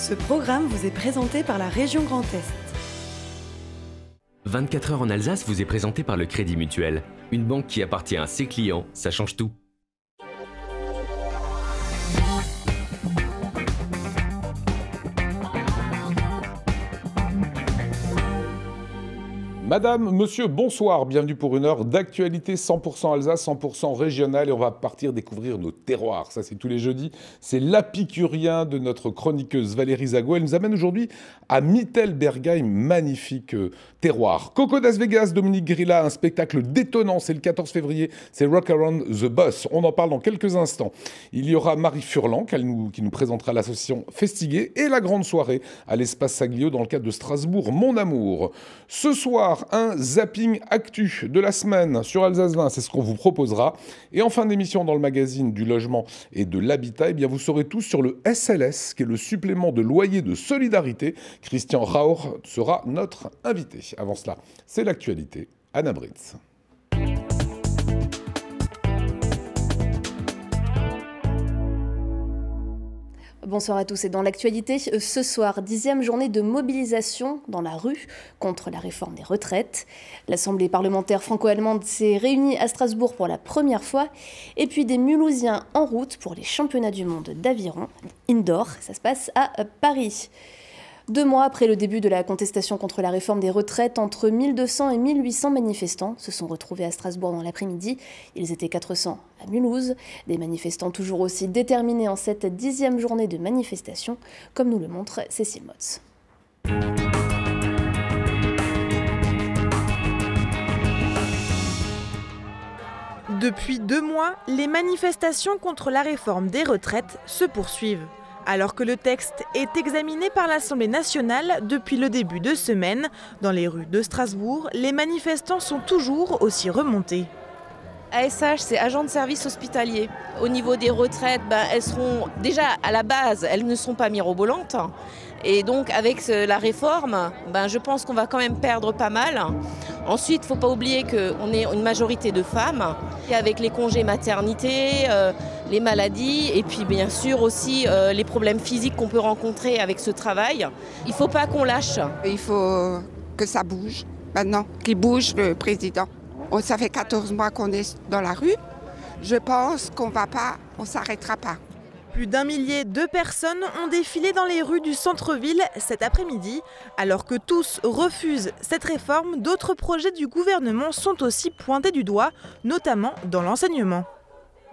Ce programme vous est présenté par la région Grand Est. 24 heures en Alsace vous est présenté par le Crédit Mutuel. Une banque qui appartient à ses clients, ça change tout. Madame, monsieur, bonsoir. Bienvenue pour une heure d'actualité 100% Alsace, 100% régionale. Et on va partir découvrir nos terroirs. Ça, c'est tous les jeudis. C'est l'apicurien de notre chroniqueuse Valérie Zago. Elle nous amène aujourd'hui à Mittelbergheim, magnifique terroir. Coco Das Vegas, Dominique Grilla, un spectacle détonnant. C'est le 14 février. C'est Rock Around the Bus. On en parle dans quelques instants. Il y aura Marie Furlan qui nous présentera l'association Festigué et la grande soirée à l'Espace Saglio dans le cadre de Strasbourg, Mon Amour. Ce soir, un zapping actu de la semaine sur Alsace 20, c'est ce qu'on vous proposera. Et en fin d'émission, dans le magazine du logement et de l'habitat, eh bien vous saurez tout sur le SLS, qui est le supplément de loyer de solidarité. Christian Rauch sera notre invité. Avant cela, c'est l'actualité. Anna Britz. Bonsoir à tous et dans l'actualité, ce soir, 10e journée de mobilisation dans la rue contre la réforme des retraites. L'Assemblée parlementaire franco-allemande s'est réunie à Strasbourg pour la première fois et puis des Mulhousiens en route pour les championnats du monde d'aviron indoor. Ça se passe à Paris. 2 mois après le début de la contestation contre la réforme des retraites, entre 1200 et 1800 manifestants se sont retrouvés à Strasbourg dans l'après-midi. Ils étaient 400 à Mulhouse. Des manifestants toujours aussi déterminés en cette 10e journée de manifestation, comme nous le montre Cécile Motz. Depuis 2 mois, les manifestations contre la réforme des retraites se poursuivent. Alors que le texte est examiné par l'Assemblée nationale depuis le début de semaine, dans les rues de Strasbourg, les manifestants sont toujours aussi remontés. ASH, c'est agent de service hospitalier. Au niveau des retraites, elles seront déjà à la base, elles ne sont pas mirobolantes. Et donc avec la réforme, je pense qu'on va quand même perdre pas mal. Ensuite, il ne faut pas oublier qu'on est une majorité de femmes. Et avec les congés maternité, les maladies et puis bien sûr aussi les problèmes physiques qu'on peut rencontrer avec ce travail, il ne faut pas qu'on lâche. Il faut que ça bouge maintenant, qu'il bouge le président. Ça fait 14 mois qu'on est dans la rue. Je pense qu'on ne s'arrêtera pas. Plus d'1 millier de personnes ont défilé dans les rues du centre-ville cet après-midi. Alors que tous refusent cette réforme, d'autres projets du gouvernement sont aussi pointés du doigt, notamment dans l'enseignement.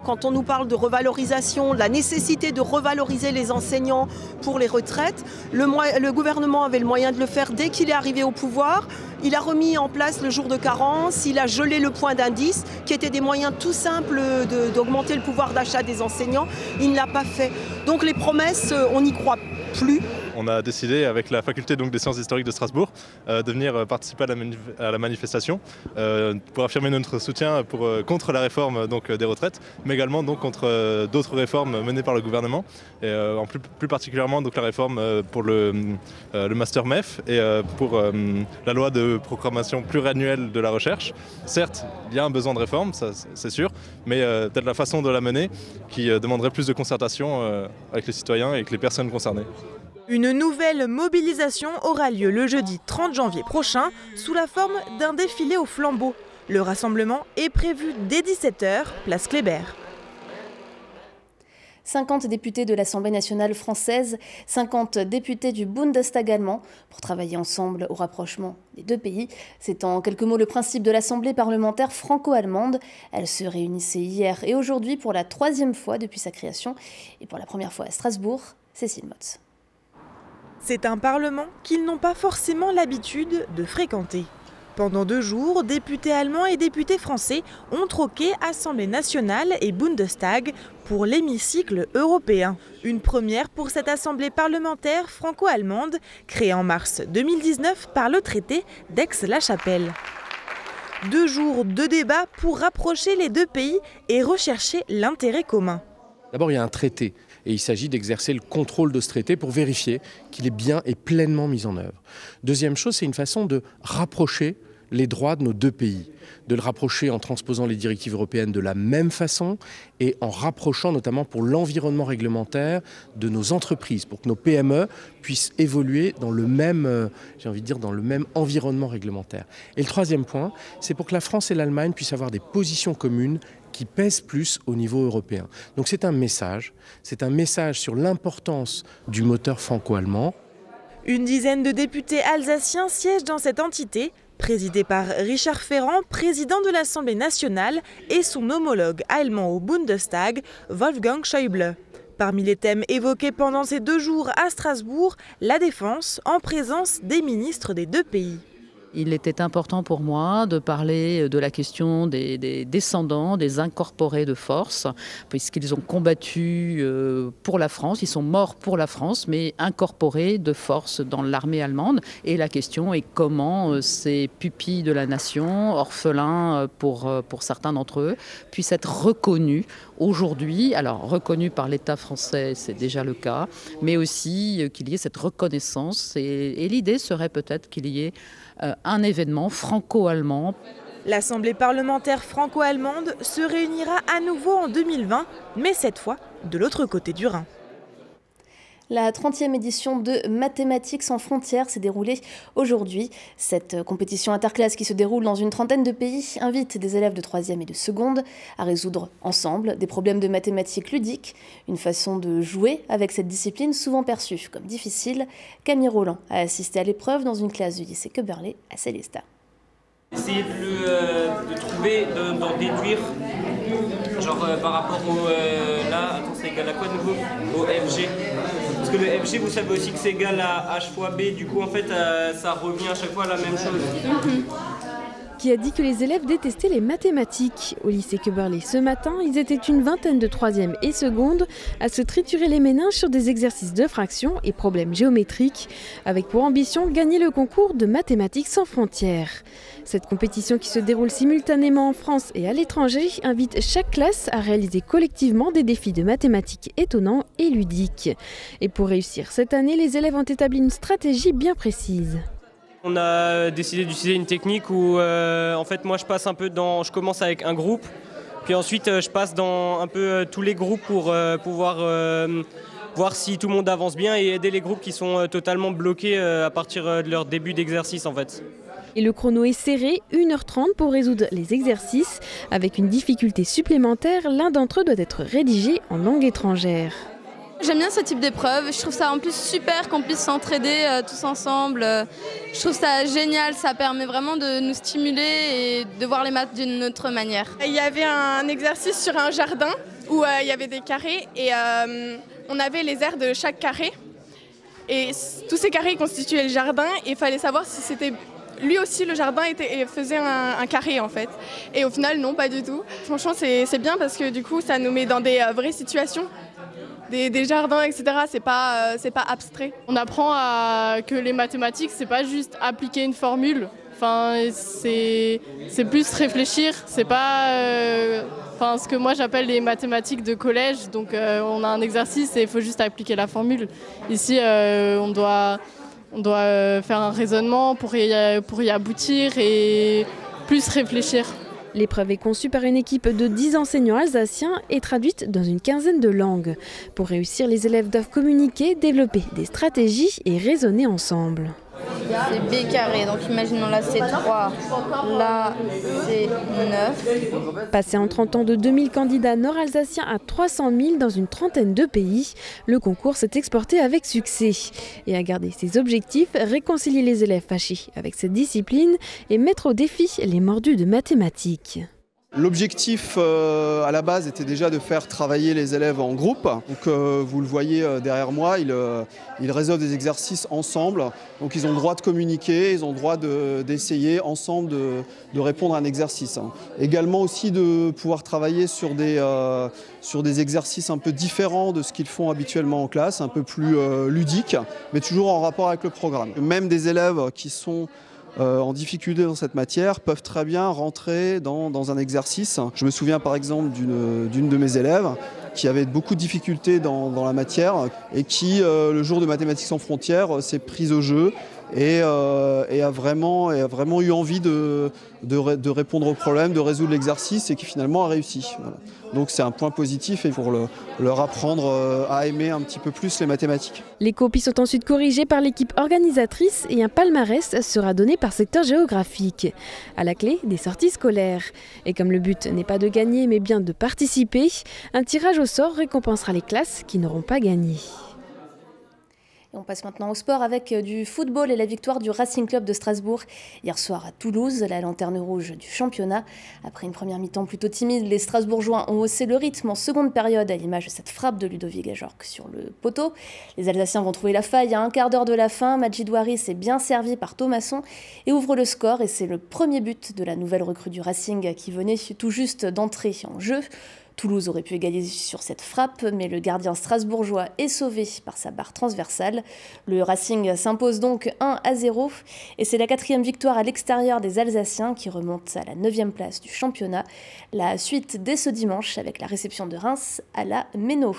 Quand on nous parle de revalorisation, de la nécessité de revaloriser les enseignants pour les retraites, le gouvernement avait le moyen de le faire dès qu'il est arrivé au pouvoir. Il a remis en place le jour de carence, il a gelé le point d'indice, qui étaient des moyens tout simples d'augmenter le pouvoir d'achat des enseignants. Il ne l'a pas fait. Donc les promesses, on n'y croit plus. On a décidé avec la faculté des sciences historiques de Strasbourg de venir participer à la manifestation pour affirmer notre soutien contre la réforme des retraites, mais également contre d'autres réformes menées par le gouvernement, et plus particulièrement la réforme pour le master MEF et pour la loi de programmation pluriannuelle de la recherche. Certes, il y a un besoin de réforme, ça, c'est sûr, mais peut-être la façon de la mener qui demanderait plus de concertation avec les citoyens et avec les personnes concernées. Une nouvelle mobilisation aura lieu le jeudi 30 janvier prochain sous la forme d'un défilé au flambeau. Le rassemblement est prévu dès 17 h, place Kléber. 50 députés de l'Assemblée nationale française, 50 députés du Bundestag allemand pour travailler ensemble au rapprochement des 2 pays. C'est en quelques mots le principe de l'Assemblée parlementaire franco-allemande. Elle se réunissait hier et aujourd'hui pour la 3e fois depuis sa création et pour la première fois à Strasbourg. Cécile Motz. C'est un parlement qu'ils n'ont pas forcément l'habitude de fréquenter. Pendant 2 jours, députés allemands et députés français ont troqué Assemblée nationale et Bundestag pour l'hémicycle européen. Une première pour cette assemblée parlementaire franco-allemande, créée en mars 2019 par le traité d'Aix-la-Chapelle. 2 jours de débat pour rapprocher les 2 pays et rechercher l'intérêt commun. D'abord, il y a un traité et il s'agit d'exercer le contrôle de ce traité pour vérifier qu'il est bien et pleinement mis en œuvre. Deuxième chose, c'est une façon de rapprocher les droits de nos deux pays, de le rapprocher en transposant les directives européennes de la même façon et en rapprochant notamment pour l'environnement réglementaire de nos entreprises, pour que nos PME puissent évoluer dans le même, dans le même environnement réglementaire. Et le troisième point, c'est pour que la France et l'Allemagne puissent avoir des positions communes qui pèsent plus au niveau européen. Donc c'est un message sur l'importance du moteur franco-allemand. Une dizaine de députés alsaciens siègent dans cette entité, présidée par Richard Ferrand, président de l'Assemblée nationale, et son homologue allemand au Bundestag, Wolfgang Schäuble. Parmi les thèmes évoqués pendant ces 2 jours à Strasbourg, la défense en présence des ministres des 2 pays. Il était important pour moi de parler de la question des descendants, des incorporés de force, puisqu'ils ont combattu pour la France, ils sont morts pour la France, mais incorporés de force dans l'armée allemande. Et la question est comment ces pupilles de la nation, orphelins pour certains d'entre eux, puissent être reconnus aujourd'hui. Alors reconnus par l'État français, c'est déjà le cas, mais aussi qu'il y ait cette reconnaissance. Et l'idée serait peut-être qu'il y ait un événement franco-allemand. L'Assemblée parlementaire franco-allemande se réunira à nouveau en 2020, mais cette fois de l'autre côté du Rhin. La 30e édition de Mathématiques sans frontières s'est déroulée aujourd'hui. Cette compétition interclasse qui se déroule dans une trentaine de pays invite des élèves de 3e et de 2e à résoudre ensemble des problèmes de mathématiques ludiques, une façon de jouer avec cette discipline souvent perçue comme difficile. Camille Roland a assisté à l'épreuve dans une classe du lycée Köberlé à Célestat. Essayer de trouver, d'en déduire, genre par rapport au... là, attends, c'est égal à quoi de nouveau? Au FG. Parce que le FG, vous savez aussi que c'est égal à H fois B, du coup en fait ça revient à chaque fois à la même chose. Qui a dit que les élèves détestaient les mathématiques. Au lycée Köberlé ce matin, ils étaient une vingtaine de 3e et 2e à se triturer les méninges sur des exercices de fractions et problèmes géométriques, avec pour ambition gagner le concours de Mathématiques sans frontières. Cette compétition qui se déroule simultanément en France et à l'étranger invite chaque classe à réaliser collectivement des défis de mathématiques étonnants et ludiques. Et pour réussir cette année, les élèves ont établi une stratégie bien précise. On a décidé d'utiliser une technique où en fait moi je commence avec un groupe, puis ensuite je passe dans un peu tous les groupes pour pouvoir voir si tout le monde avance bien et aider les groupes qui sont totalement bloqués à partir de leur début d'exercice en fait. Et le chrono est serré, 1h30 pour résoudre les exercices. Avec une difficulté supplémentaire, l'un d'entre eux doit être rédigé en langue étrangère. J'aime bien ce type d'épreuve, je trouve ça en plus super qu'on puisse s'entraider tous ensemble. Je trouve ça génial, ça permet vraiment de nous stimuler et de voir les maths d'une autre manière. Il y avait un exercice sur un jardin où il y avait des carrés et on avait les aires de chaque carré. Et tous ces carrés constituaient le jardin et il fallait savoir si c'était... Lui aussi, le jardin faisait un carré en fait. Et au final, non, pas du tout. Franchement, c'est bien parce que du coup, ça nous met dans des vraies situations. Des jardins, etc. C'est pas abstrait. On apprend que les mathématiques, c'est pas juste appliquer une formule. Enfin, c'est plus réfléchir. C'est pas ce que moi j'appelle les mathématiques de collège. Donc on a un exercice et il faut juste appliquer la formule. Ici, on doit faire un raisonnement pour y aboutir et plus réfléchir. L'épreuve est conçue par une équipe de 10 enseignants alsaciens et traduite dans une quinzaine de langues. Pour réussir, les élèves doivent communiquer, développer des stratégies et raisonner ensemble. C'est B carré, donc imaginons là c'est 3, là c'est 9. Passé en 30 ans de 2000 candidats nord-alsaciens à 300 000 dans une trentaine de pays, le concours s'est exporté avec succès. Et à garder ses objectifs, réconcilier les élèves fâchés avec cette discipline et mettre au défi les mordus de mathématiques. L'objectif à la base était déjà de faire travailler les élèves en groupe. Donc, vous le voyez derrière moi, ils résolvent des exercices ensemble. Donc ils ont le droit de communiquer, ils ont le droit d'essayer ensemble de répondre à un exercice. Également aussi de pouvoir travailler sur des exercices un peu différents de ce qu'ils font habituellement en classe, un peu plus ludiques, mais toujours en rapport avec le programme. Même des élèves qui sont en difficulté dans cette matière peuvent très bien rentrer dans un exercice. Je me souviens par exemple d'une de mes élèves qui avait beaucoup de difficultés dans la matière et qui, le jour de Mathématiques sans frontières, s'est prise au jeu et a vraiment eu envie de répondre aux problèmes, de résoudre l'exercice et qui finalement a réussi. Voilà. Donc c'est un point positif et pour leur apprendre à aimer un petit peu plus les mathématiques. Les copies sont ensuite corrigées par l'équipe organisatrice et un palmarès sera donné par secteur géographique. À la clé, des sorties scolaires. Et comme le but n'est pas de gagner mais bien de participer, un tirage au sort récompensera les classes qui n'auront pas gagné. Et on passe maintenant au sport avec du football et la victoire du Racing Club de Strasbourg hier soir à Toulouse, la lanterne rouge du championnat. Après une première mi-temps plutôt timide, les Strasbourgeois ont haussé le rythme en seconde période à l'image de cette frappe de Ludovic Ajorc sur le poteau. Les Alsaciens vont trouver la faille à un quart d'heure de la fin. Majid Waris est bien servi par Thomasson et ouvre le score. Et c'est le premier but de la nouvelle recrue du Racing qui venait tout juste d'entrer en jeu. Toulouse aurait pu égaliser sur cette frappe, mais le gardien strasbourgeois est sauvé par sa barre transversale. Le Racing s'impose donc 1-0 et c'est la 4e victoire à l'extérieur des Alsaciens qui remonte à la 9e place du championnat. La suite dès ce dimanche avec la réception de Reims à la Méno.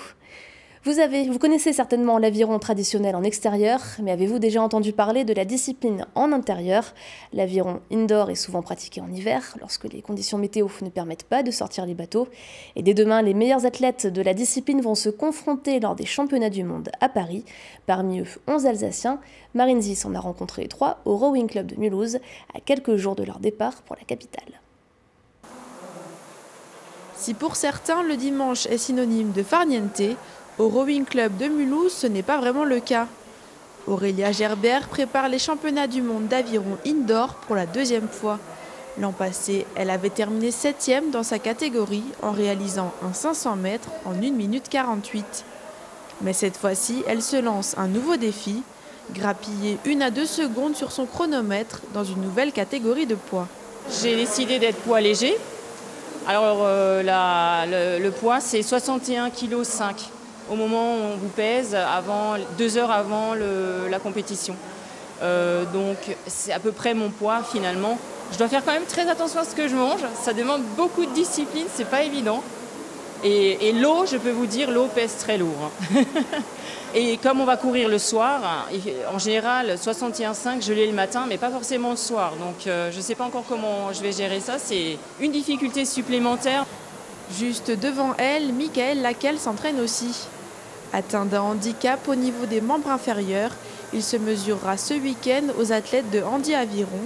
Vous connaissez certainement l'aviron traditionnel en extérieur, mais avez-vous déjà entendu parler de la discipline en intérieur? L'aviron indoor est souvent pratiqué en hiver, lorsque les conditions météo ne permettent pas de sortir les bateaux. Et dès demain, les meilleurs athlètes de la discipline vont se confronter lors des championnats du monde à Paris. Parmi eux, 11 Alsaciens. Marine Zis en a rencontré 3 au Rowing Club de Mulhouse, à quelques jours de leur départ pour la capitale. Si pour certains, le dimanche est synonyme de farniente, au Rowing Club de Mulhouse, ce n'est pas vraiment le cas. Aurélia Gerbert prépare les championnats du monde d'aviron indoor pour la 2e fois. L'an passé, elle avait terminé 7e dans sa catégorie en réalisant un 500 mètres en 1 minute 48. Mais cette fois-ci, elle se lance un nouveau défi, grappiller 1 à 2 secondes sur son chronomètre dans une nouvelle catégorie de poids. J'ai décidé d'être poids léger. Alors le poids, c'est 61,5 kg. Au moment où on vous pèse, 2 heures avant la compétition. Donc c'est à peu près mon poids finalement. Je dois faire quand même très attention à ce que je mange. Ça demande beaucoup de discipline, c'est pas évident. Et l'eau, je peux vous dire, l'eau pèse très lourd. Et comme on va courir le soir, en général 61,5 je l'ai le matin, mais pas forcément le soir. Donc je ne sais pas encore comment je vais gérer ça. C'est une difficulté supplémentaire. Juste devant elle, Michael Laquelle s'entraîne aussi. Atteint d'un handicap au niveau des membres inférieurs, il se mesurera ce week-end aux athlètes de handi aviron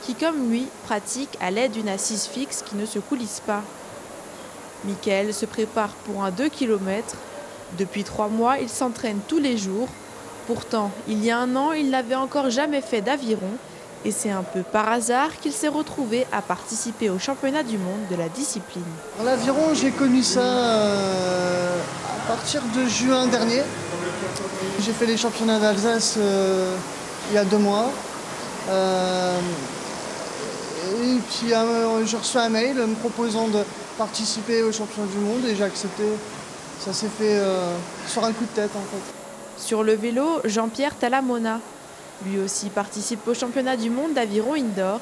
qui, comme lui, pratiquent à l'aide d'une assise fixe qui ne se coulisse pas. Michael se prépare pour un 2 km. Depuis 3 mois, il s'entraîne tous les jours. Pourtant, il y a 1 an, il n'avait encore jamais fait d'aviron. Et c'est un peu par hasard qu'il s'est retrouvé à participer au championnat du monde de la discipline. L'aviron, j'ai connu ça à partir de juin dernier. J'ai fait les championnats d'Alsace il y a 2 mois. Et puis j'ai reçu un mail me proposant de participer au championnat du monde et j'ai accepté. Ça s'est fait sur un coup de tête en fait. Sur le vélo, Jean-Pierre Talamona. Lui aussi participe au championnat du monde d'aviron indoor.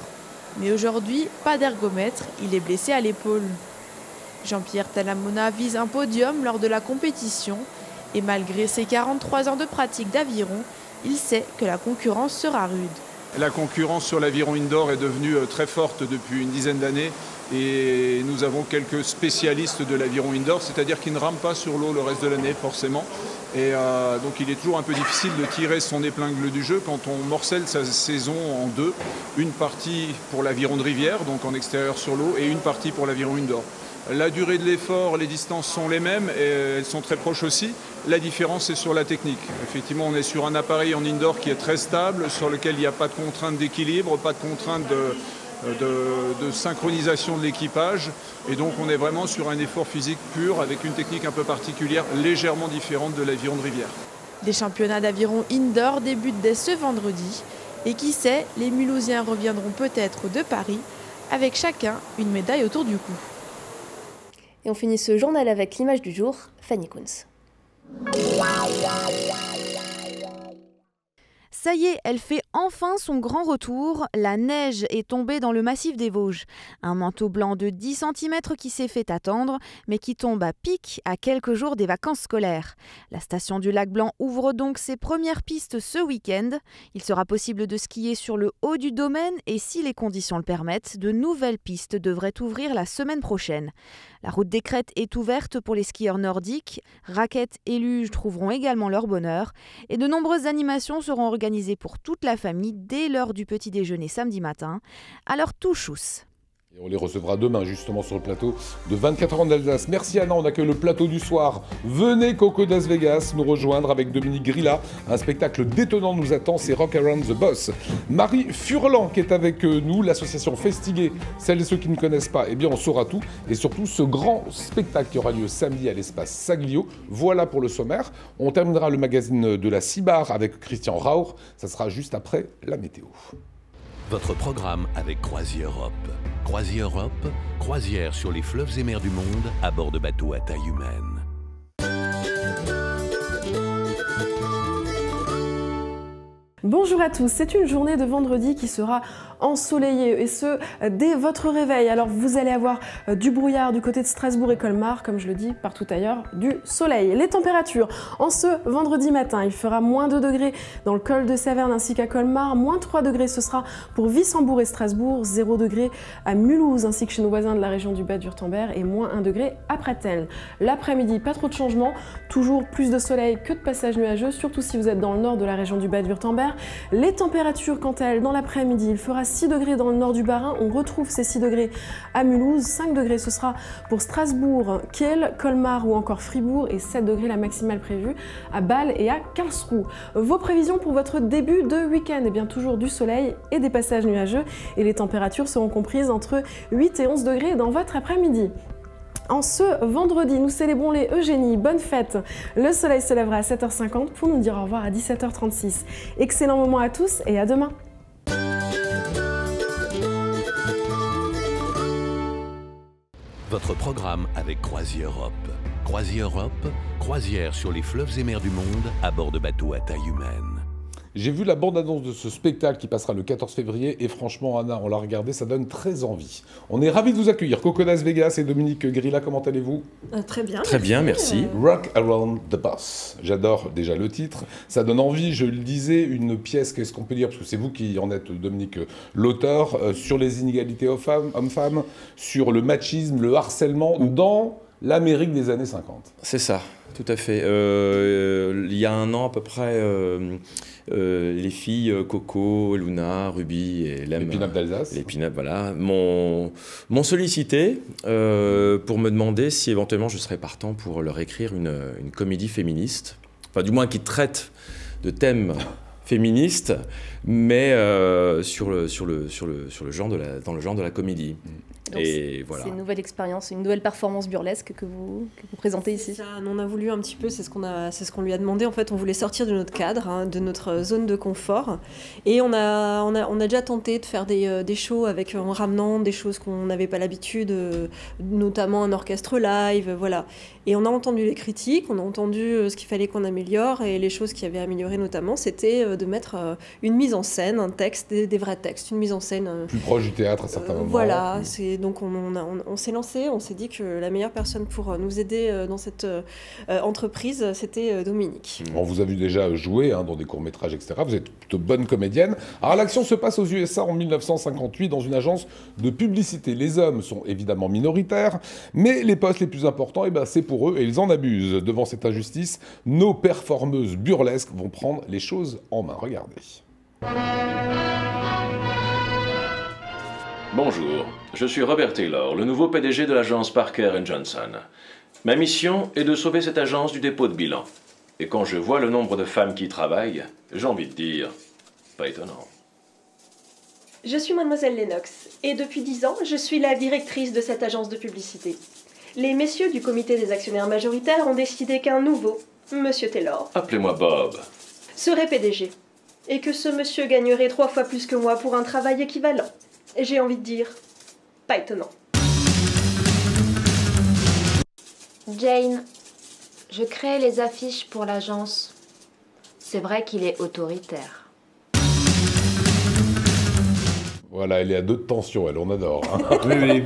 Mais aujourd'hui, pas d'ergomètre, il est blessé à l'épaule. Jean-Pierre Talamona vise un podium lors de la compétition. Et malgré ses 43 ans de pratique d'aviron, il sait que la concurrence sera rude. La concurrence sur l'aviron indoor est devenue très forte depuis une dizaine d'années. Et nous avons quelques spécialistes de l'aviron indoor, c'est-à-dire qui ne rament pas sur l'eau le reste de l'année forcément. Et donc il est toujours un peu difficile de tirer son épingle du jeu quand on morcelle sa saison en 2. Une partie pour l'aviron de rivière, donc en extérieur sur l'eau, et une partie pour l'aviron indoor. La durée de l'effort, les distances sont les mêmes et elles sont très proches aussi. La différence est sur la technique. Effectivement, on est sur un appareil en indoor qui est très stable, sur lequel il n'y a pas de contrainte d'équilibre, pas de contrainte de synchronisation de l'équipage. Et donc on est vraiment sur un effort physique pur avec une technique un peu particulière, légèrement différente de l'aviron de rivière. Les championnats d'aviron indoor débutent dès ce vendredi. Et qui sait, les Mulhousiens reviendront peut-être de Paris avec chacun une médaille autour du cou. Et on finit ce journal avec l'image du jour, Fanny Kunz. Ça y est, elle fait enfin son grand retour. La neige est tombée dans le massif des Vosges. Un manteau blanc de 10 cm qui s'est fait attendre, mais qui tombe à pic à quelques jours des vacances scolaires. La station du Lac Blanc ouvre donc ses premières pistes ce week-end. Il sera possible de skier sur le haut du domaine et si les conditions le permettent, de nouvelles pistes devraient ouvrir la semaine prochaine. La route des crêtes est ouverte pour les skieurs nordiques. Raquettes et luges trouveront également leur bonheur. Et de nombreuses animations seront organisées pour toute la famille dès l'heure du petit déjeuner samedi matin. Alors tout chousse. Et on les recevra demain justement sur le plateau de 24 ans d'Alsace. Merci Anna, on accueille le plateau du soir. Venez Coco Das Vegas nous rejoindre avec Dominique Grilla. Un spectacle détonnant nous attend, c'est Rock Around the Boss. Marie Furlan qui est avec nous, l'association Festiguer. Celles et ceux qui ne connaissent pas, eh bien on saura tout. Et surtout ce grand spectacle qui aura lieu samedi à l'espace Saglio. Voilà pour le sommaire. On terminera le magazine de la Cibar avec Christian Rauch. Ça sera juste après la météo. Votre programme avec CroisiEurope. CroisiEurope, croisière sur les fleuves et mers du monde à bord de bateaux à taille humaine. Bonjour à tous, c'est une journée de vendredi qui sera ensoleillée et ce dès votre réveil. Alors vous allez avoir du brouillard du côté de Strasbourg et Colmar, comme je le dis partout ailleurs, du soleil. Les températures, en ce vendredi matin, il fera moins 2 degrés dans le col de Saverne ainsi qu'à Colmar, moins 3 degrés ce sera pour Wissembourg et Strasbourg, 0 degré à Mulhouse ainsi que chez nos voisins de la région du Bade-Wurtemberg et moins 1 degré à Pratel. L'après-midi, pas trop de changements, toujours plus de soleil que de passages nuageux, surtout si vous êtes dans le nord de la région du Bade-Wurtemberg. Les températures, quant à elles, dans l'après-midi, il fera 6 degrés dans le nord du Bas-Rhin. On retrouve ces 6 degrés à Mulhouse. 5 degrés, ce sera pour Strasbourg, Kiel, Colmar ou encore Fribourg. Et 7 degrés, la maximale prévue à Bâle et à Karlsruhe. Vos prévisions pour votre début de week-end, eh bien toujours du soleil et des passages nuageux. Et les températures seront comprises entre 8 et 11 degrés dans votre après-midi. En ce vendredi, nous célébrons les Eugénies. Bonne fête! Le soleil se lèvera à 7h50 pour nous dire au revoir à 17h36. Excellent moment à tous et à demain! Votre programme avec CroisiEurope. CroisiEurope, croisière sur les fleuves et mers du monde à bord de bateaux à taille humaine. J'ai vu la bande-annonce de ce spectacle qui passera le 14 février et franchement, Anna, on l'a regardé, ça donne très envie. On est ravis de vous accueillir. Coco Das Vegas et Dominique Grilla, comment allez-vous? Très bien. Très bien, merci. Rock Around the Boss. J'adore déjà le titre. Ça donne envie, je le disais, une pièce, qu'est-ce qu'on peut dire? Parce que c'est vous qui en êtes, Dominique, l'auteur, sur les inégalités hommes-femmes, sur le machisme, le harcèlement, dans l'Amérique des années 50. C'est ça, tout à fait. Il y a un an à peu près, les filles Coco, Luna, Ruby et Lem, les pin-up d'Alsace, les pin-up, voilà, m'ont sollicité pour me demander si éventuellement je serais partant pour leur écrire une comédie féministe, enfin du moins qui traite de thèmes féministes, mais sur le genre dans le genre de la comédie. Donc et voilà. C'est une nouvelle expérience, une nouvelle performance burlesque que vous présentez ici. Ça, on a voulu un petit peu, c'est ce qu'on lui a demandé. En fait, on voulait sortir de notre cadre, hein, de notre zone de confort. Et on a déjà tenté de faire des shows en ramenant des choses qu'on n'avait pas l'habitude, notamment un orchestre live, voilà. Et on a entendu les critiques, on a entendu ce qu'il fallait qu'on améliore, et les choses qui avaient amélioré notamment, c'était de mettre une mise en scène, un texte, des vrais textes, une mise en scène. Plus proche du théâtre à certains moments. Voilà, donc on s'est lancé, on s'est dit que la meilleure personne pour nous aider dans cette entreprise, c'était Dominique. On vous a vu déjà jouer dans des courts-métrages, etc. Vous êtes plutôt bonne comédienne. Alors l'action se passe aux USA en 1958 dans une agence de publicité. Les hommes sont évidemment minoritaires, mais les postes les plus importants, c'est pour eux et ils en abusent. Devant cette injustice, nos performeuses burlesques vont prendre les choses en main. Regardez. Bonjour, je suis Robert Taylor, le nouveau PDG de l'agence Parker & Johnson. Ma mission est de sauver cette agence du dépôt de bilan. Et quand je vois le nombre de femmes qui y travaillent, j'ai envie de dire, pas étonnant. Je suis mademoiselle Lennox, et depuis 10 ans, je suis la directrice de cette agence de publicité. Les messieurs du comité des actionnaires majoritaires ont décidé qu'un nouveau, monsieur Taylor, Appelez-moi Bob. serait PDG, et que ce monsieur gagnerait 3 fois plus que moi pour un travail équivalent. Et j'ai envie de dire, pas étonnant. Jane, je crée les affiches pour l'agence. C'est vrai qu'il est autoritaire. Voilà, elle est à 2 de tension, elle, on adore. Hein. Oui, oui.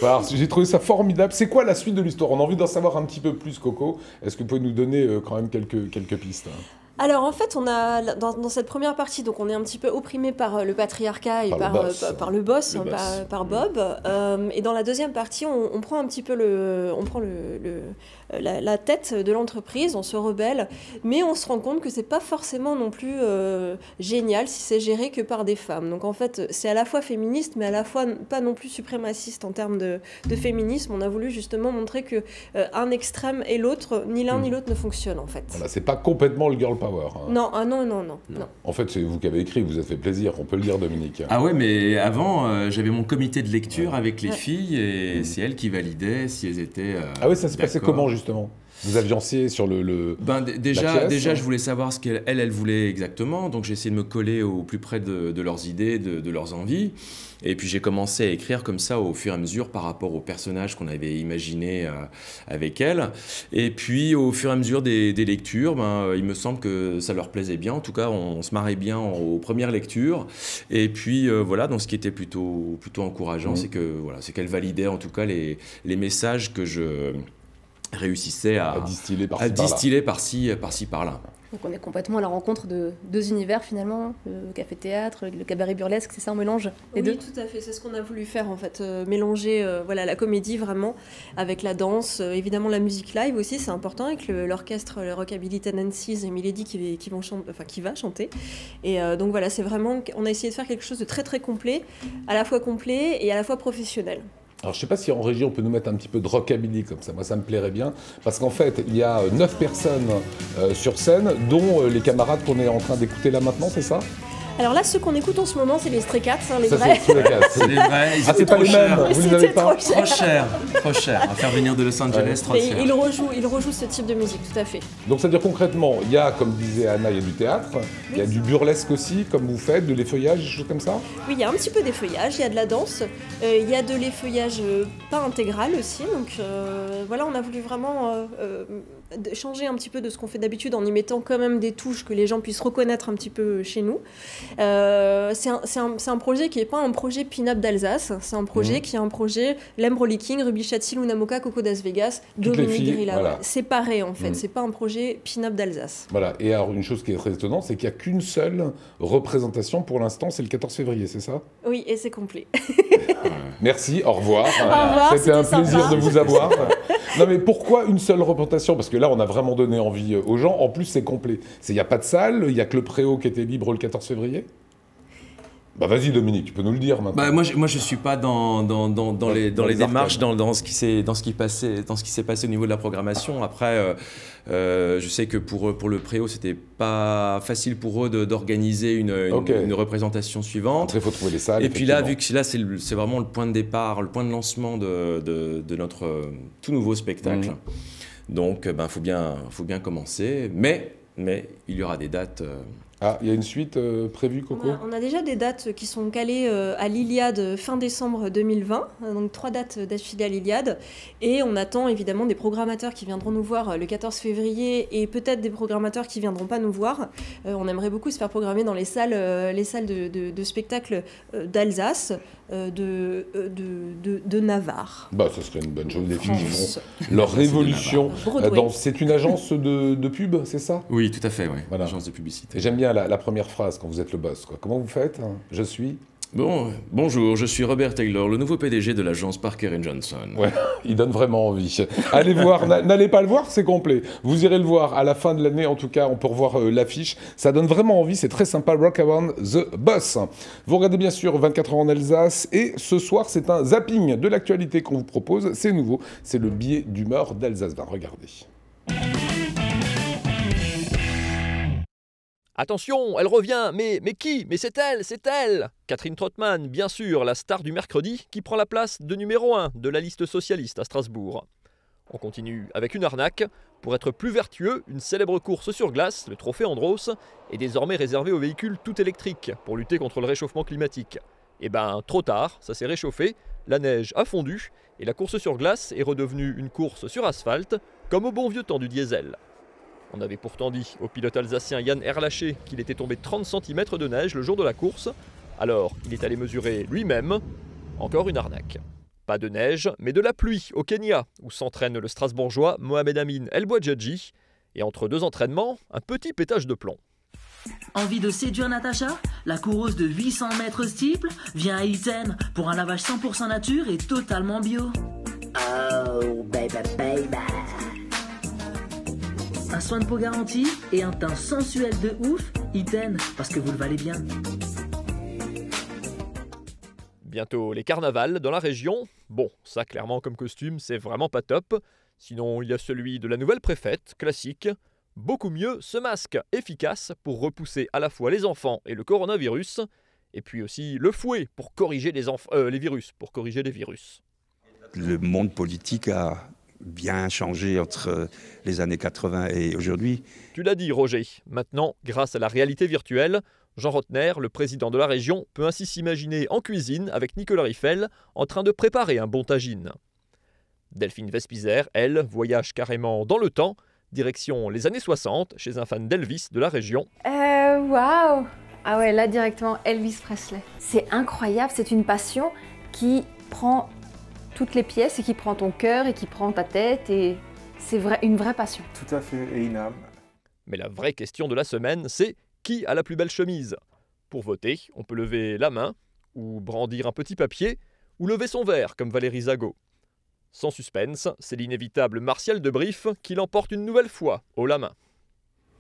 Alors, j'ai trouvé ça formidable. C'est quoi la suite de l'histoire? On a envie d'en savoir un petit peu plus, Coco. Est-ce que vous pouvez nous donner quand même quelques pistes? Alors en fait, on a dans cette première partie, donc on est un petit peu opprimé par le patriarcat et par le boss, par Bob. Et dans la deuxième partie, on prend un petit peu la tête de l'entreprise, on se rebelle, mais on se rend compte que c'est pas forcément non plus génial si c'est géré que par des femmes. Donc en fait, c'est à la fois féministe, mais à la fois pas non plus suprémaciste en termes de féminisme. On a voulu justement montrer que un extrême et l'autre, ni l'un ni l'autre ne fonctionnent en fait. Voilà, c'est pas complètement le girl power. Hein. Non, non. En fait, c'est vous qui avez écrit, vous avez fait plaisir, on peut le dire, Dominique. Ah ouais, mais avant, j'avais mon comité de lecture avec les filles et c'est elles qui validaient si elles étaient Ah oui, ça s'est passé comment, justement? Vous avianciez sur déjà, je voulais savoir ce qu'elles voulaient exactement, donc j'ai essayé de me coller au plus près de leurs idées, de leurs envies. Et puis j'ai commencé à écrire comme ça au fur et à mesure par rapport aux personnages qu'on avait imaginés avec elles. Et puis au fur et à mesure des lectures, il me semble que ça leur plaisait bien. En tout cas, on se marrait bien aux premières lectures. Et puis voilà, donc ce qui était plutôt encourageant, c'est qu'elles validaient en tout cas les messages que je réussissait à distiller par-ci, par-là. Donc on est complètement à la rencontre de deux univers finalement, le café-théâtre, le cabaret burlesque, c'est ça, on mélange les deux? Oui, tout à fait, c'est ce qu'on a voulu faire en fait, mélanger la comédie vraiment avec la danse, évidemment la musique live aussi, c'est important, avec l'orchestre le Rockabilly Tendencies et Milady qui va chanter. Et donc voilà, c'est vraiment, on a essayé de faire quelque chose de très très complet, à la fois complet et à la fois professionnel. Alors, je ne sais pas si en régie, on peut nous mettre un petit peu de rockabilly comme ça. Moi, ça me plairait bien. Parce qu'en fait, il y a 9 personnes sur scène, dont les camarades qu'on est en train d'écouter là maintenant, c'est ça? Alors là, ceux qu'on écoute en ce moment, c'est les Stray Cats, les ça, vrais. C'est les vrais. C'est pas les mêmes. Vous les avez pas? Trop cher. À faire venir de Los Angeles, trop cher. Il rejoue ce type de musique, tout à fait. Donc, c'est-à-dire concrètement, il y a, comme disait Anna, il y a du théâtre, il y a du burlesque aussi, comme vous faites, de l'effeuillage, des choses comme ça? Oui, il y a un petit peu d'effeuillage, il y a de la danse, il y a de l'effeuillage pas intégral aussi. Donc voilà, on a voulu vraiment changer un petit peu de ce qu'on fait d'habitude en y mettant quand même des touches que les gens puissent reconnaître un petit peu chez nous. C'est un projet qui n'est pas un projet pin-up d'Alsace, c'est un projet qui est un projet Lembro King, Ruby Chatsil, Luna Moka, Coco Das Vegas, Dominique Grilla. Voilà. Séparé en fait, c'est pas un projet pin-up d'Alsace. Voilà, et alors une chose qui est très étonnante, c'est qu'il n'y a qu'une seule représentation pour l'instant, c'est le 14 février, c'est ça? Oui, et c'est complet. Merci, au revoir. Au revoir, c'était un plaisir sympa. de vous avoir. Non mais pourquoi une seule représentation? Parce que là, on a vraiment donné envie aux gens. En plus, c'est complet. Il n'y a pas de salle, il n'y a que le Préau qui était libre le 14 février. Bah vas-y Dominique, tu peux nous le dire maintenant. Moi je suis pas dans les démarches, dans ce qui s'est passé au niveau de la programmation. Après, je sais que pour le Préau, c'était pas facile pour eux d'organiser une représentation suivante. Après, il faut trouver les salles. Et puis là, vu que là c'est vraiment le point de départ, le point de lancement de notre tout nouveau spectacle. Donc, faut bien commencer. Mais il y aura des dates. Ah, il y a une suite prévue, Coco? On a déjà des dates qui sont calées à l'Iliade fin décembre 2020, donc 3 dates d'affilée à l'Iliade. Et on attend évidemment des programmateurs qui viendront nous voir le 14 février et peut-être des programmateurs qui ne viendront pas nous voir. On aimerait beaucoup se faire programmer dans les salles de spectacle d'Alsace, de Navarre. Bah, ce serait une bonne chose, des filles qui font leur révolution. C'est une agence de pub, c'est ça? Oui, tout à fait, oui. Voilà. Agence de publicité. Et j'aime bien la première phrase quand vous êtes le boss, quoi. Comment vous faites? Je suis... Bonjour, je suis Robert Taylor, le nouveau PDG de l'agence Parker & Johnson. Ouais, il donne vraiment envie. Allez voir, n'allez pas le voir, c'est complet. Vous irez le voir à la fin de l'année, en tout cas, on peut revoir l'affiche. Ça donne vraiment envie, c'est très sympa, Rock Around the Boss. Vous regardez bien sûr 24 heures en Alsace, et ce soir, c'est un zapping de l'actualité qu'on vous propose. C'est nouveau, c'est le billet d'humeur d'Alsace 20. Regardez. Attention, elle revient, mais qui? Mais c'est elle! Catherine Trottmann, bien sûr, la star du mercredi, qui prend la place de numéro 1 de la liste socialiste à Strasbourg. On continue avec une arnaque. Pour être plus vertueux, une célèbre course sur glace, le trophée Andros, est désormais réservée aux véhicules tout électriques pour lutter contre le réchauffement climatique. Eh ben, trop tard, ça s'est réchauffé, la neige a fondu, et la course sur glace est redevenue une course sur asphalte, comme au bon vieux temps du diesel. On avait pourtant dit au pilote alsacien Yann Erlaché qu'il était tombé 30 cm de neige le jour de la course. Alors, il est allé mesurer lui-même. Encore une arnaque. Pas de neige, mais de la pluie au Kenya, où s'entraîne le Strasbourgeois Mohamed Amin El Bouadjadji. Et entre 2 entraînements, un petit pétage de plomb. Envie de séduire Natacha? La coureuse de 800 mètres steeple vient à Iten pour un lavage 100% nature et totalement bio. Oh, baby, baby. Un soin de peau garanti et un teint sensuel de ouf, Iten, parce que vous le valez bien. Bientôt les carnavals dans la région. Bon, ça clairement comme costume, c'est vraiment pas top. Sinon, il y a celui de la nouvelle préfète, classique. Beaucoup mieux, ce masque efficace pour repousser à la fois les enfants et le coronavirus. Et puis aussi le fouet pour corriger les virus, pour corriger les virus. Le monde politique a bien changé entre les années 80 et aujourd'hui. Tu l'as dit, Roger. Maintenant, grâce à la réalité virtuelle, Jean Rotner, le président de la région, peut ainsi s'imaginer en cuisine avec Nicolas Riffel en train de préparer un bon tagine. Delphine Vespizer, elle, voyage carrément dans le temps, direction les années 60, chez un fan d'Elvis de la région. Waouh! Ah ouais, là directement, Elvis Presley. C'est incroyable, c'est une passion qui prend toutes les pièces et qui prend ton cœur et qui prend ta tête et c'est une vraie passion. Tout à fait, et une âme. Mais la vraie question de la semaine, c'est qui a la plus belle chemise? Pour voter, on peut lever la main, ou brandir un petit papier, ou lever son verre, comme Valérie Zago. Sans suspense, c'est l'inévitable Martial Debrief qui l'emporte une nouvelle fois, haut la main.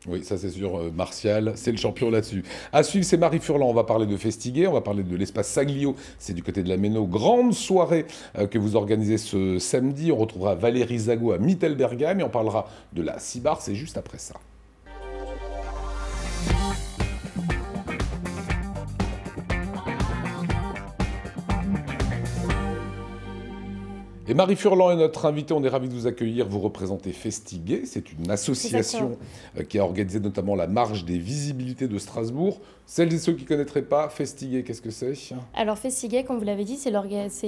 Oui, ça c'est sûr, Martial, c'est le champion là-dessus. À suivre, c'est Marie Furlan, on va parler de Festiguet, on va parler de l'espace Saglio, c'est du côté de la Méno. Grande soirée que vous organisez ce samedi, on retrouvera Valérie Zago à Mittelbergheim et on parlera de la Cibar, c'est juste après ça. Et Marie Furlan est notre invitée, on est ravis de vous accueillir. Vous représentez Festiguet, c'est une association qui a organisé notamment la marche des visibilités de Strasbourg. Celles et ceux qui ne connaîtraient pas, Festiguet, qu'est-ce que c'est? Alors Festiguet, comme vous l'avez dit, c'est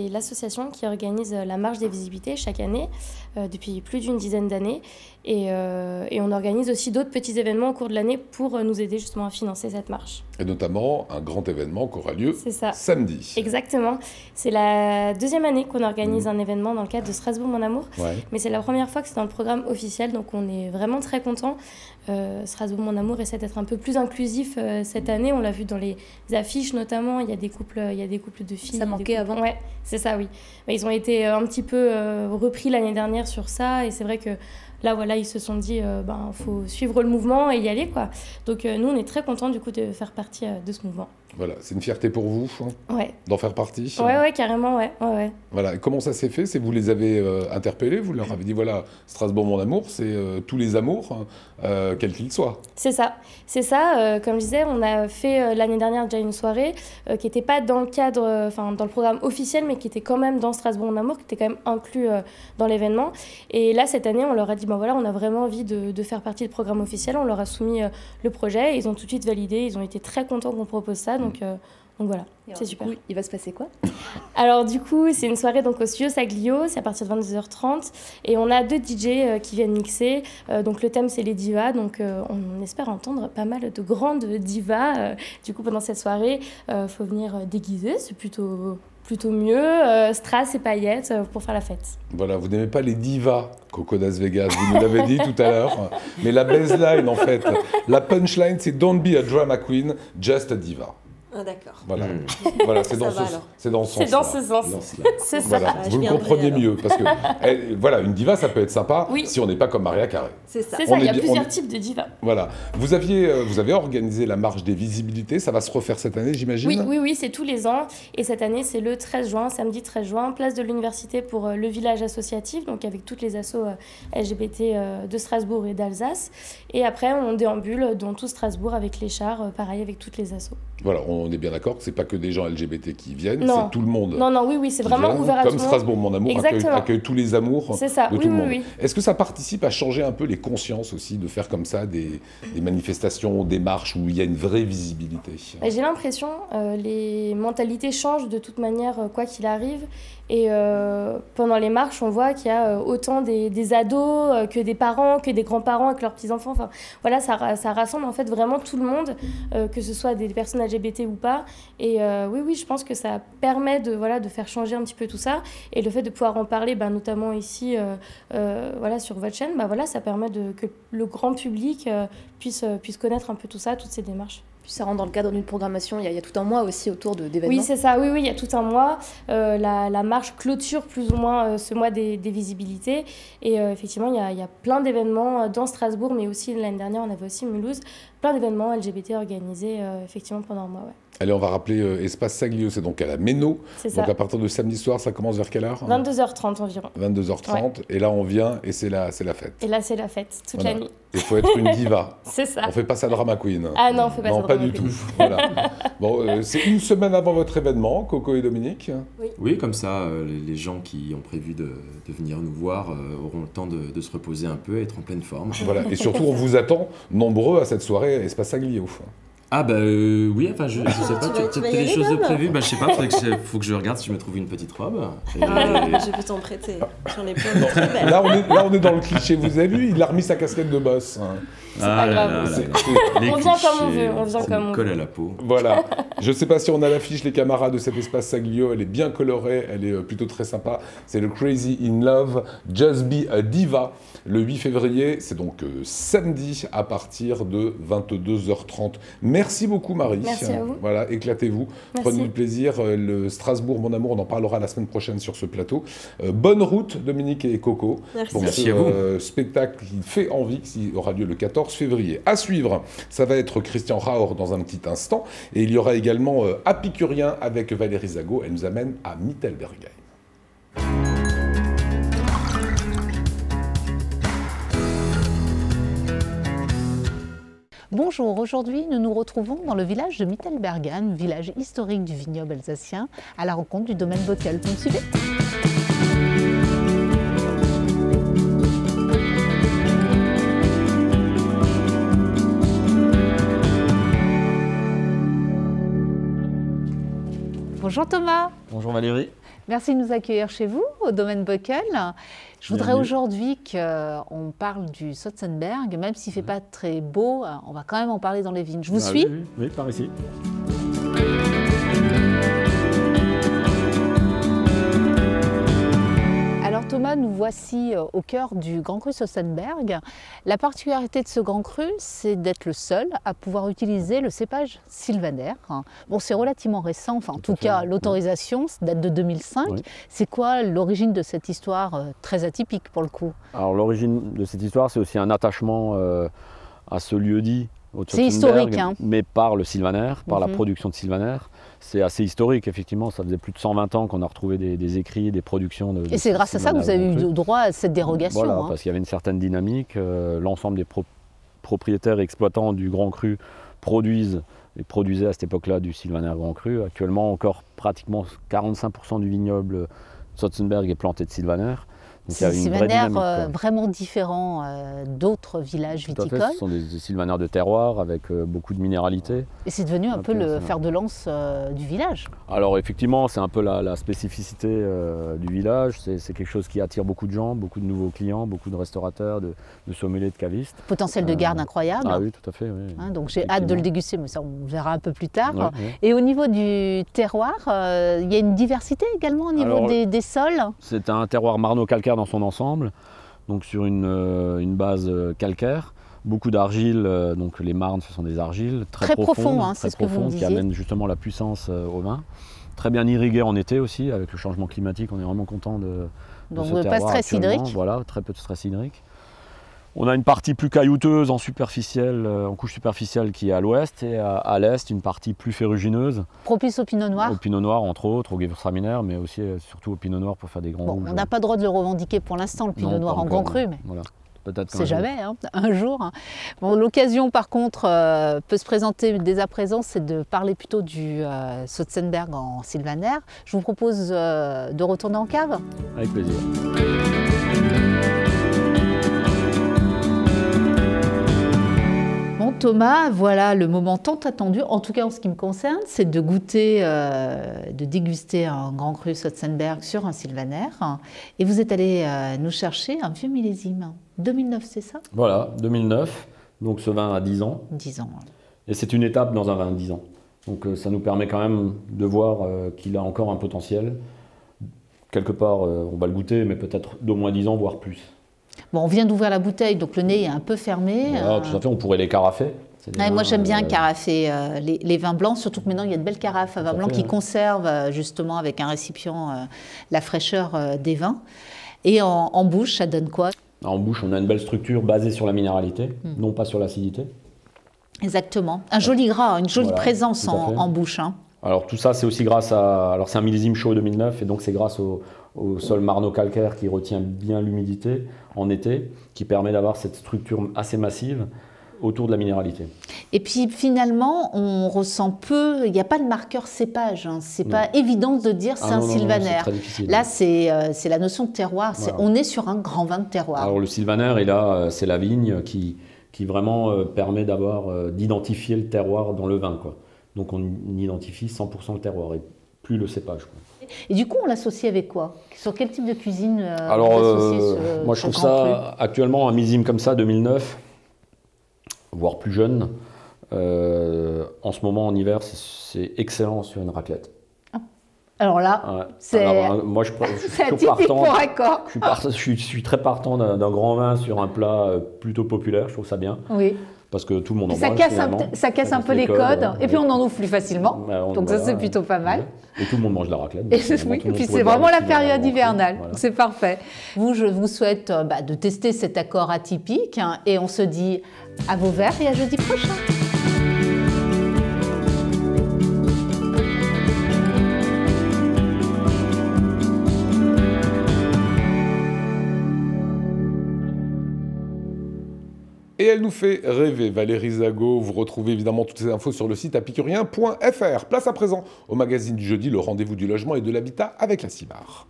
l'association qui organise la marche des visibilités chaque année, depuis plus d'une dizaine d'années. Et on organise aussi d'autres petits événements au cours de l'année pour nous aider justement à financer cette marche. Et notamment un grand événement qui aura lieu samedi. Exactement. C'est la deuxième année qu'on organise un événement dans le cadre de Strasbourg Mon Amour. Ouais. Mais c'est la première fois que c'est dans le programme officiel, donc on est vraiment très contents. Strasbourg Mon Amour essaie d'être un peu plus inclusif cette année. On l'a vu dans les affiches notamment, il y a des couples de filles. Ça manquait avant. Ouais, c'est ça, oui. Mais ils ont été un petit peu repris l'année dernière sur ça et c'est vrai que là, voilà, ils se sont dit, faut suivre le mouvement et y aller, quoi. Donc, nous, on est très contents, du coup, de faire partie de ce mouvement. Voilà, c'est une fierté pour vous d'en faire partie. Ouais, carrément, ouais. Voilà, et comment ça s'est fait? C'est vous les avez interpellés, vous leur avez dit, voilà, Strasbourg Mon Amour, c'est tous les amours, quels qu'ils soient. C'est ça. Comme je disais, on a fait l'année dernière déjà une soirée qui n'était pas dans le cadre, dans le programme officiel, mais qui était quand même dans Strasbourg Mon Amour, qui était quand même inclus dans l'événement. Et là, cette année, on leur a dit, voilà, on a vraiment envie de faire partie du programme officiel. On leur a soumis le projet, ils ont tout de suite validé, ils ont été très contents qu'on propose ça. Donc voilà, c'est super. Du coup, il va se passer quoi? Alors du coup, c'est une soirée donc au studio Saglio, c'est à partir de 22h30 et on a 2 DJ qui viennent mixer. Donc le thème c'est les divas, donc on espère entendre pas mal de grandes divas. Du coup pendant cette soirée, faut venir déguisé, c'est plutôt mieux, strass et paillettes pour faire la fête. Voilà, vous n'aimez pas les divas, Coco Das Vegas, vous nous l'avez dit tout à l'heure. Mais la baseline, en fait, la punchline, c'est « Don't be a drama queen, just a diva ». Ah d'accord. Voilà, voilà c'est dans ce sens. C'est dans ce sens. C'est ça. Voilà, vous le comprenez mieux. Parce que, voilà, une diva, ça peut être sympa si on n'est pas comme Maria Carré. C'est ça. Il y a plusieurs types de divas. Voilà. Vous avez organisé la marche des visibilités. Ça va se refaire cette année, j'imagine? Oui, c'est tous les ans. Et cette année, c'est le 13 juin, samedi 13 juin, place de l'Université pour le village associatif, donc avec toutes les assos LGBT de Strasbourg et d'Alsace. Et après, on déambule dans tout Strasbourg avec les chars, pareil, avec toutes les assos. Voilà, on est bien d'accord que ce n'est pas que des gens LGBT qui viennent, c'est tout le monde. Non, oui, c'est vraiment ouvert à tout le monde. Comme Strasbourg Mon Amour accueille tous les amours de tout le monde. Oui. Est-ce que ça participe à changer un peu les consciences aussi, de faire comme ça des manifestations, des marches où il y a une vraie visibilité? J'ai l'impression les mentalités changent de toute manière, quoi qu'il arrive. Et pendant les marches, on voit qu'il y a autant des ados que des parents, que des grands-parents avec leurs petits-enfants. Enfin, voilà, ça rassemble en fait vraiment tout le monde, que ce soit des personnes LGBT ou pas. Et oui, je pense que ça permet de faire changer un petit peu tout ça. Et le fait de pouvoir en parler, notamment ici, sur votre chaîne, ça permet que le grand public puisse connaître un peu tout ça, toutes ces démarches. Puis ça rentre dans le cadre d'une programmation, il y a tout un mois aussi autour d'événements. Oui, c'est ça, oui, il y a tout un mois. La marche clôture plus ou moins ce mois des visibilités. Et effectivement, il y a plein d'événements dans Strasbourg, mais aussi l'année dernière, on avait aussi Mulhouse, plein d'événements LGBT organisés effectivement pendant un mois. Ouais. Allez, on va rappeler Espace Saglio, c'est donc à la Méno. C'est ça. Donc à partir de samedi soir, ça commence vers quelle heure? 22h30 environ. 22h30, ouais. Et là on vient et c'est la fête. Et là c'est la fête, toute la nuit. Il faut être une diva. C'est ça. On fait pas ça drama queen. Ah non, on fait pas ça drama queen. Non, pas du tout. Voilà. Bon, c'est une semaine avant votre événement, Coco et Dominique. Oui, comme ça, les gens qui ont prévu de venir nous voir auront le temps de se reposer un peu et être en pleine forme. Voilà, et surtout on vous attend nombreux à cette soirée Espace Saglio. Ah oui, enfin je sais pas, tu as des choses de prévues, je sais pas, faut que je regarde si je me trouve une petite robe. Je peux t'en prêter, j'en ai plein de très belles. Là on est dans le cliché, vous avez vu, il a remis sa casquette de boss. C'est pas grave. On vient comme on veut, on vient comme on veut. Colle à la peau. Voilà, je sais pas si on a l'affiche, les camarades de cet Espace Saglio, elle est bien colorée, elle est plutôt très sympa. C'est le Crazy in Love, Just Be a Diva, le 8 février, c'est donc samedi à partir de 22h30. Merci beaucoup Marie. Merci à vous. Voilà, éclatez-vous, Merci. prenez du plaisir. Le Strasbourg, mon amour, on en parlera la semaine prochaine sur ce plateau. Bonne route Dominique et Coco. Merci. Pour Merci ce à vous. spectacle qui fait envie, qui aura lieu le 14 février. À suivre, ça va être Christian Raor dans un petit instant. Et il y aura également Apicurien avec Valérie Zago. Elle nous amène à Mittelbergheim. Bonjour, aujourd'hui nous nous retrouvons dans le village de Mittelbergheim, village historique du vignoble alsacien, à la rencontre du domaine Bockel. Vous me suivez ? Bonjour Thomas. Bonjour Valérie. Merci de nous accueillir chez vous, au domaine Bockel. Je voudrais aujourd'hui qu'on parle du Sotzenberg, même s'il ne fait pas très beau, on va quand même en parler dans les vignes. Je vous suis ? Oui, par ici. Alors Thomas, nous voici au cœur du Grand Cru Sotzenberg. La particularité de ce Grand Cru, c'est d'être le seul à pouvoir utiliser le cépage sylvaner. Bon, c'est relativement récent, enfin en tout cas l'autorisation date de 2005. Oui. C'est quoi l'origine de cette histoire très atypique pour le coup? Alors l'origine de cette histoire, c'est aussi un attachement à ce lieu-dit. C'est historique, hein. Mais par le sylvaner, par la production de sylvaner. C'est assez historique, effectivement. Ça faisait plus de 120 ans qu'on a retrouvé des écrits, des productions. Et c'est grâce à ça que vous avez eu droit à cette dérogation. Voilà, parce qu'il y avait une certaine dynamique. L'ensemble des propriétaires et exploitants du Grand Cru produisaient à cette époque-là du sylvaner Grand Cru. Actuellement, encore pratiquement 45% du vignoble Sotzenberg est planté de sylvaner. C'est des sylvaners vraiment différents d'autres villages viticoles. Ce sont des sylvaners de terroir avec beaucoup de minéralité. Et c'est devenu un peu le fer de lance du village. Alors effectivement, c'est un peu la spécificité du village. C'est quelque chose qui attire beaucoup de gens, beaucoup de nouveaux clients, beaucoup de restaurateurs, de sommeliers, de cavistes. Potentiel de garde incroyable. Ah oui, tout à fait. Oui. Hein, donc j'ai hâte de le déguster, mais ça on verra un peu plus tard. Ouais. Et au niveau du terroir, il y a une diversité également au niveau des sols. C'est un terroir marno-calcaire dans son ensemble, donc sur une base calcaire, beaucoup d'argile, donc les marnes ce sont des argiles très profondes, hein, c'est ce que vous me disiez, qui amènent justement la puissance au vin. Très bien irrigué en été aussi, avec le changement climatique, on est vraiment content de donc ce terroir. Pas de stress hydrique. Voilà, très peu de stress hydrique. On a une partie plus caillouteuse en couche superficielle qui est à l'ouest et à l'est une partie plus ferrugineuse. Propice au pinot noir. Au pinot noir entre autres, au gewürztraminer, mais aussi surtout au pinot noir pour faire des grands rouges. On n'a pas le droit de le revendiquer pour l'instant, le pinot noir en Grand Cru, mais voilà. C'est jamais, hein, un jour. Bon, l'occasion par contre peut se présenter dès à présent, c'est de parler plutôt du Sotzenberg en sylvaner. Je vous propose de retourner en cave. Avec plaisir. Thomas, voilà le moment tant attendu, en tout cas en ce qui me concerne, c'est de goûter, de déguster un Grand Cru Sotzenberg sur un sylvaner. Et vous êtes allé nous chercher un vieux millésime, 2009, c'est ça? Voilà, 2009, donc ce vin a 10 ans. 10 ans. Et c'est une étape dans un vin de 10 ans. Donc ça nous permet quand même de voir qu'il a encore un potentiel. Quelque part, on va le goûter, mais peut-être d'au moins 10 ans, voire plus. Bon, on vient d'ouvrir la bouteille, donc le nez est un peu fermé. Voilà, tout à fait, on pourrait les carafer. Moi, j'aime bien carafer les vins blancs, surtout que maintenant, il y a de belles carafes à vin blanc qui conservent justement avec un récipient la fraîcheur des vins. Et en bouche, ça donne quoi? En bouche, on a une belle structure basée sur la minéralité, non pas sur l'acidité. Exactement. Un joli gras, une jolie présence en bouche. Hein. Alors tout ça, c'est aussi grâce à... Alors c'est un millésime chaud 2009, et donc c'est grâce au sol marno-calcaire qui retient bien l'humidité en été, qui permet d'avoir cette structure assez massive autour de la minéralité. Et puis finalement, on ressent peu, il n'y a pas de marqueur cépage, hein. C'est pas évident de dire c'est un sylvaner. Là, c'est la notion de terroir, voilà. On est sur un grand vin de terroir. Alors le sylvaner, et là, c'est la vigne qui vraiment permet d'identifier le terroir dans le vin, quoi. Donc on identifie 100% le terroir et plus le cépage, quoi. Et du coup, on l'associe avec quoi? Sur quel type de cuisine Alors, moi je trouve ça, actuellement, un millésime comme ça, 2009, voire plus jeune, en ce moment en hiver, c'est excellent sur une raclette. Alors là, c'est moi je suis partant, pour accord. Je suis très partant d'un grand vin sur un plat plutôt populaire, je trouve ça bien. Oui. Parce que tout le monde en mange. Ça casse un peu les codes, et puis on en ouvre plus facilement. Donc ça, c'est plutôt pas mal. Et tout le monde mange de la raclette. Oui, et puis c'est vraiment la période hivernale. Voilà. C'est parfait. Je vous souhaite de tester cet accord atypique, hein, et on se dit à vos verres et à jeudi prochain. Et elle nous fait rêver, Valérie Zago. Vous retrouvez évidemment toutes ces infos sur le site apicurien.fr. Place à présent au magazine du jeudi, le rendez-vous du logement et de l'habitat avec la CIMAR.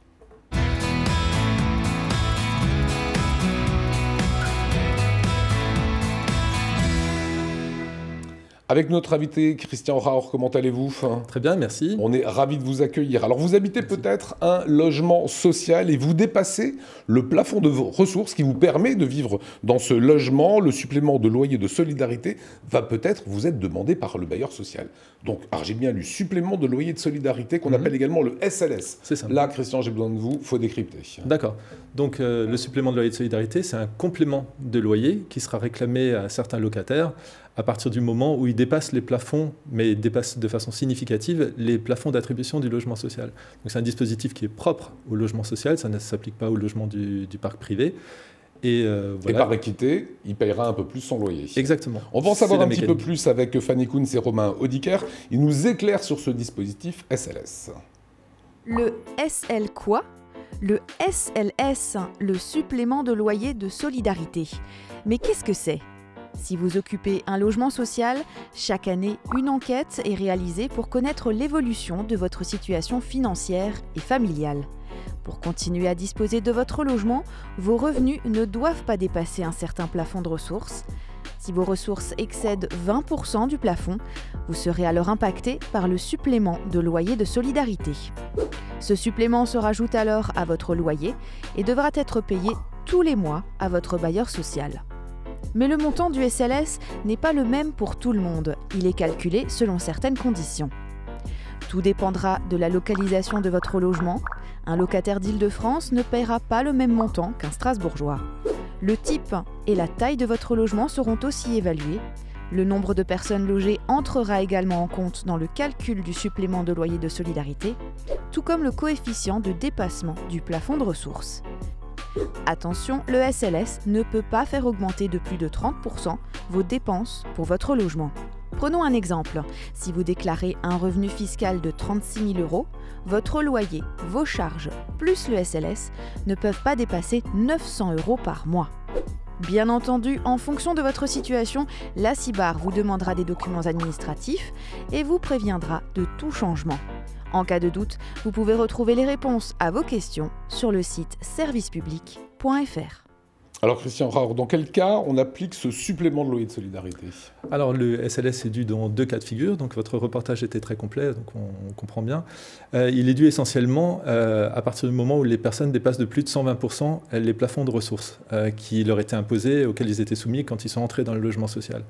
Avec notre invité Christian Raor, comment allez-vous? Très bien, merci. On est ravis de vous accueillir. Alors vous habitez peut-être un logement social et vous dépassez le plafond de vos ressources qui vous permet de vivre dans ce logement. Le supplément de loyer de solidarité va peut-être vous être demandé par le bailleur social. Donc, alors j'ai bien lu supplément de loyer de solidarité qu'on appelle également le SLS. C'est ça. Là, Christian, j'ai besoin de vous, il faut décrypter. D'accord. Donc le supplément de loyer de solidarité, c'est un complément de loyer qui sera réclamé à certains locataires à partir du moment où ils dépassent les plafonds, mais dépassent de façon significative les plafonds d'attribution du logement social. Donc c'est un dispositif qui est propre au logement social, ça ne s'applique pas au logement du parc privé. Et, voilà. Et par équité, il payera un peu plus son loyer. Exactement. On va en savoir un petit peu plus avec Fanny Kounz et Romain Audiker. Ils nous éclairent sur ce dispositif SLS. Le SL quoi? Le SLS, le supplément de loyer de solidarité. Mais qu'est-ce que c'est? Si vous occupez un logement social, chaque année, une enquête est réalisée pour connaître l'évolution de votre situation financière et familiale. Pour continuer à disposer de votre logement, vos revenus ne doivent pas dépasser un certain plafond de ressources. Si vos ressources excèdent 20% du plafond, vous serez alors impacté par le supplément de loyer de solidarité. Ce supplément se rajoute alors à votre loyer et devra être payé tous les mois à votre bailleur social. Mais le montant du SLS n'est pas le même pour tout le monde. Il est calculé selon certaines conditions. Tout dépendra de la localisation de votre logement. Un locataire d'Île-de-France ne paiera pas le même montant qu'un Strasbourgeois. Le type et la taille de votre logement seront aussi évalués. Le nombre de personnes logées entrera également en compte dans le calcul du supplément de loyer de solidarité, tout comme le coefficient de dépassement du plafond de ressources. Attention, le SLS ne peut pas faire augmenter de plus de 30% vos dépenses pour votre logement. Prenons un exemple. Si vous déclarez un revenu fiscal de 36 000 €, votre loyer, vos charges, plus le SLS, ne peuvent pas dépasser 900 € par mois. Bien entendu, en fonction de votre situation, la CIBAR vous demandera des documents administratifs et vous préviendra de tout changement. En cas de doute, vous pouvez retrouver les réponses à vos questions sur le site servicepublic.fr. Alors Christian Raor, dans quel cas on applique ce supplément de loyer de solidarité? Alors le SLS est dû dans 2 cas de figure, donc votre reportage était très complet, donc on comprend bien. Il est dû essentiellement à partir du moment où les personnes dépassent de plus de 120% les plafonds de ressources qui leur étaient imposés, auxquels ils étaient soumis quand ils sont entrés dans le logement social.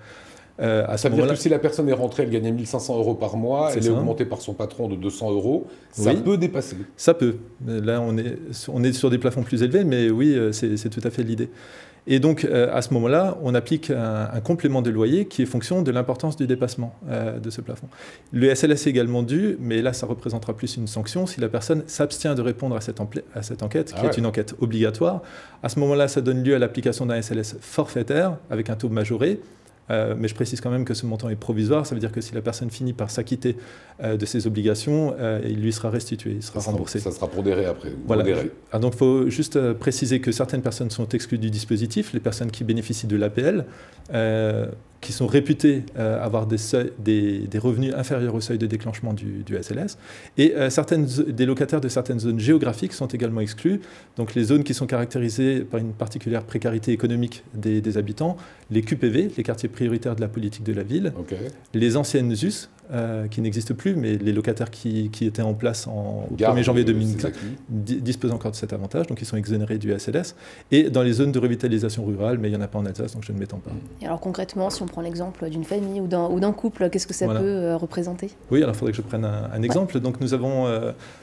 Ça veut dire que si la personne est rentrée, elle gagnait 1 500 € par mois, elle est augmentée par son patron de 200 €, ça peut dépasser. Ça peut. Là, on est sur des plafonds plus élevés, mais oui, c'est tout à fait l'idée. Et donc, à ce moment-là, on applique un complément de loyer qui est fonction de l'importance du dépassement de ce plafond. Le SLS est également dû, mais là, ça représentera plus une sanction si la personne s'abstient de répondre à cette enquête, qui est une enquête obligatoire. À ce moment-là, ça donne lieu à l'application d'un SLS forfaitaire avec un taux majoré. Mais je précise quand même que ce montant est provisoire, ça veut dire que si la personne finit par s'acquitter de ses obligations, il lui sera restitué, il sera remboursé. Ça sera pondéré après. Voilà. Donc il faut juste préciser que certaines personnes sont exclues du dispositif, les personnes qui bénéficient de l'APL, qui sont réputées avoir des revenus inférieurs au seuil de déclenchement du SLS. Et des locataires de certaines zones géographiques sont également exclus. Donc les zones qui sont caractérisées par une particulière précarité économique des habitants, les QPV, les quartiers prioritaires de la politique de la ville, les anciennes US, qui n'existent plus, mais les locataires qui étaient en place au 1er janvier 2004 disposent encore de cet avantage, donc ils sont exonérés du SLS, et dans les zones de revitalisation rurale, mais il n'y en a pas en Alsace, donc je ne m'étends pas. Et alors concrètement, si on prend l'exemple d'une famille ou d'un couple, qu'est-ce que ça peut représenter? Oui, alors il faudrait que je prenne un exemple. Donc nous avons,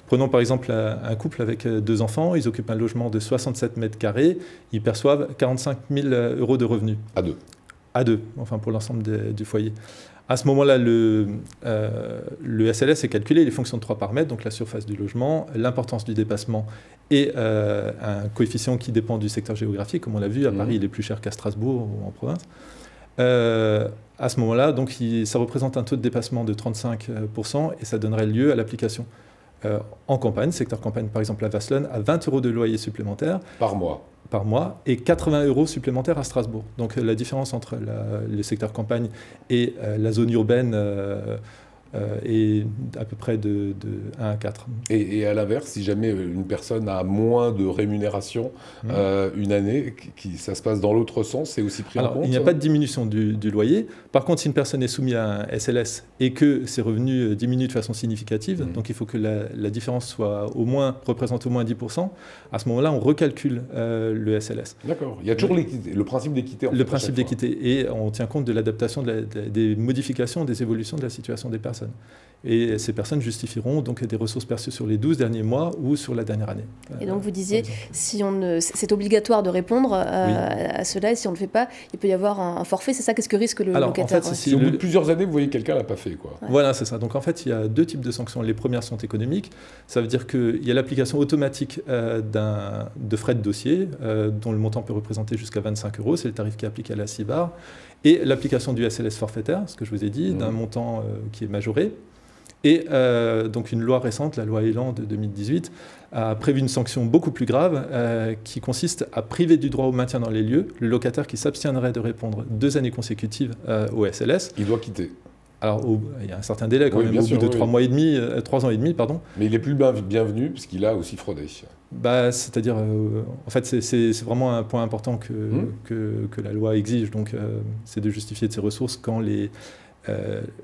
prenons par exemple un couple avec 2 enfants, ils occupent un logement de 67 mètres carrés, ils perçoivent 45 000 € de revenus. À 2. À 2, enfin pour l'ensemble du foyer. À ce moment-là, le SLS est calculé, les fonctions de 3 paramètres, donc la surface du logement, l'importance du dépassement et un coefficient qui dépend du secteur géographique. Comme on l'a vu, à Paris, il est plus cher qu'à Strasbourg ou en province. À ce moment-là, donc, ça représente un taux de dépassement de 35% et ça donnerait lieu à l'application en campagne, secteur campagne par exemple à Vasselonne, à 20 € de loyer supplémentaire. Par mois et 80 € supplémentaires à Strasbourg. Donc la différence entre le secteur campagne et la zone urbaine est à peu près de 1 à 4. Et à l'inverse, si jamais une personne a moins de rémunération une année, ça se passe dans l'autre sens, c'est aussi pris en compte? Il n'y a pas de diminution du loyer. Par contre, si une personne est soumise à un SLS et que ses revenus diminuent de façon significative, donc il faut que la différence représente au moins 10%, à ce moment-là, on recalcule le SLS. D'accord. Il y a toujours le principe d'équité. Le principe d'équité. Et on tient compte de l'adaptation, des modifications, des évolutions de la situation des personnes. Et ces personnes justifieront donc des ressources perçues sur les 12 derniers mois ou sur la dernière année. Et donc vous disiez, c'est obligatoire de répondre à cela, et si on ne le fait pas, il peut y avoir un forfait, c'est ça? Qu'est-ce que risque le locataire? En fait, si au bout de plusieurs années, vous voyez que quelqu'un ne l'a pas fait, quoi. Voilà, c'est ça. Donc en fait, il y a 2 types de sanctions. Les premières sont économiques. Ça veut dire qu'il y a l'application automatique de frais de dossier, dont le montant peut représenter jusqu'à 25 €. C'est le tarif qui est appliqué à la CIBAR. Et l'application du SLS forfaitaire, ce que je vous ai dit, d'un montant qui est majoré. Et donc une loi récente, la loi Elan de 2018, a prévu une sanction beaucoup plus grave qui consiste à priver du droit au maintien dans les lieux le locataire qui s'abstiendrait de répondre 2 années consécutives au SLS. Il doit quitter. Alors, il y a un certain délai quand même, au bout de 3 ans et demi. Pardon. Mais il est plus bienvenu puisqu'il a aussi fraudé. C'est-à-dire, en fait, c'est vraiment un point important que la loi exige. Donc, c'est de justifier de ses ressources quand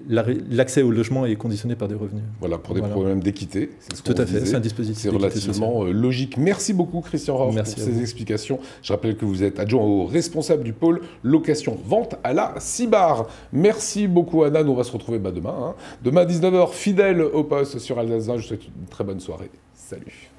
l'accès au logement est conditionné par des revenus. Voilà, pour des problèmes d'équité. Tout à fait, c'est un dispositif. C'est relativement logique. Merci beaucoup Christian Raor pour ces explications. Je rappelle que vous êtes adjoint au responsable du pôle location-vente à la CIBAR. Merci beaucoup Anna, nous on va se retrouver demain. Demain 19h, fidèle au poste sur Alsace. Je vous souhaite une très bonne soirée. Salut.